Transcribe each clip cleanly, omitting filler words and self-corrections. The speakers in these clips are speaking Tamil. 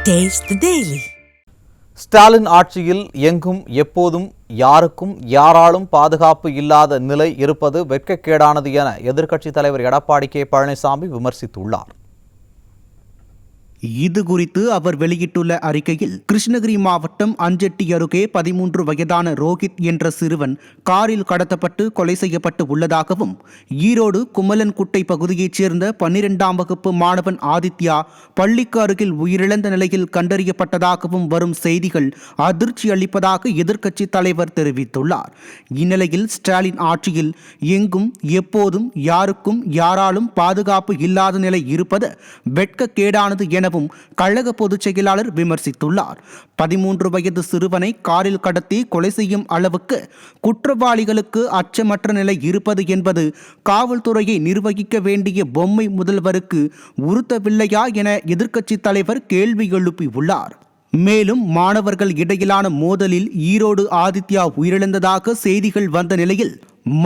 Taste the Daily. ஸ்டாலின் ஆட்சியில் எங்கும் எப்போதும் யாருக்கும் யாராலும் பாதுகாப்பு இல்லாத நிலை இருப்பது வெட்கக்கேடானது என எதிர்க்கட்சித் தலைவர் எடப்பாடி கே பழனிசாமி விமர்சித்துள்ளார். இது குறித்து அவர் வெளியிட்டுள்ள அறிக்கையில், கிருஷ்ணகிரி மாவட்டம் அஞ்செட்டி அருகே 13 வயதான ரோஹித் என்ற சிறுவன் காரில் கடத்தப்பட்டு கொலை செய்யப்பட்டு உள்ளதாகவும், ஈரோடு குமலன்குட்டை பகுதியைச் சேர்ந்த 12ஆம் வகுப்பு மாணவன் ஆதித்யா பள்ளிக்கு அருகில் உயிரிழந்த நிலையில் கண்டறியப்பட்டதாகவும் வரும் செய்திகள் அதிர்ச்சி அளிப்பதாக எதிர்க்கட்சித் தலைவர் தெரிவித்துள்ளார். இந்நிலையில் ஸ்டாலின் ஆட்சியில் எங்கும் எப்போதும் யாருக்கும் யாராலும் பாதுகாப்பு இல்லாத நிலை இருப்பது வெட்கக்கேடானது எனவும் கழக பொதுச் செயலாளர் விமர்சித்துள்ளார். 13 வயது சிறுவனை காரில் கடத்தி கொலை செய்யும் அளவுக்கு குற்றவாளிகளுக்கு அச்சமற்ற நிலை இருப்பது என்பது காவல்துறையை நிர்வகிக்க வேண்டிய பொம்மை முதல்வருக்கு உறுத்தவில்லையா என எதிர்க்கட்சித் தலைவர் கேள்வி எழுப்பியுள்ளார். மேலும் மாணவர்கள் இடையிலான மோதலில் ஈரோடு ஆதித்யா உயிரிழந்ததாக செய்திகள் வந்த நிலையில்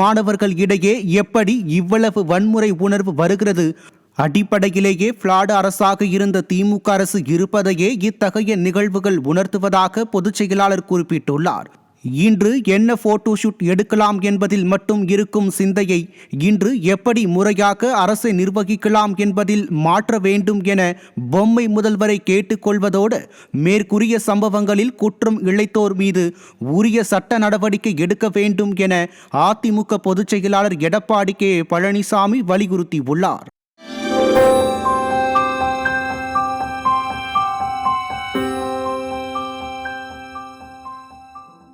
மாணவர்கள் இடையே எப்படி இவ்வளவு வன்முறை உணர்வு வருகிறது? அடிப்படையிலேயே பிளாட் அரசாக இருந்த திமுக அரசு இருப்பதையே இத்தகைய நிகழ்வுகள் உணர்த்துவதாக பொதுச் செயலாளர் குறிப்பிட்டுள்ளார். இன்று என்ன போட்டோ ஷூட் எடுக்கலாம் என்பதில் மட்டும் இருக்கும் சிந்தையை இன்று எப்படி முறையாக அரசை நிர்வகிக்கலாம் என்பதில் மாற்ற வேண்டும் என பொம்மை முதல்வரை கேட்டுக்கொள்வதோடு, மேற்கூறிய சம்பவங்களில் குற்றம் இழைத்தோர் மீது உரிய சட்ட நடவடிக்கை எடுக்க வேண்டும் என அதிமுக பொதுச் செயலாளர் எடப்பாடி கே பழனிசாமி வலியுறுத்தியுள்ளார்.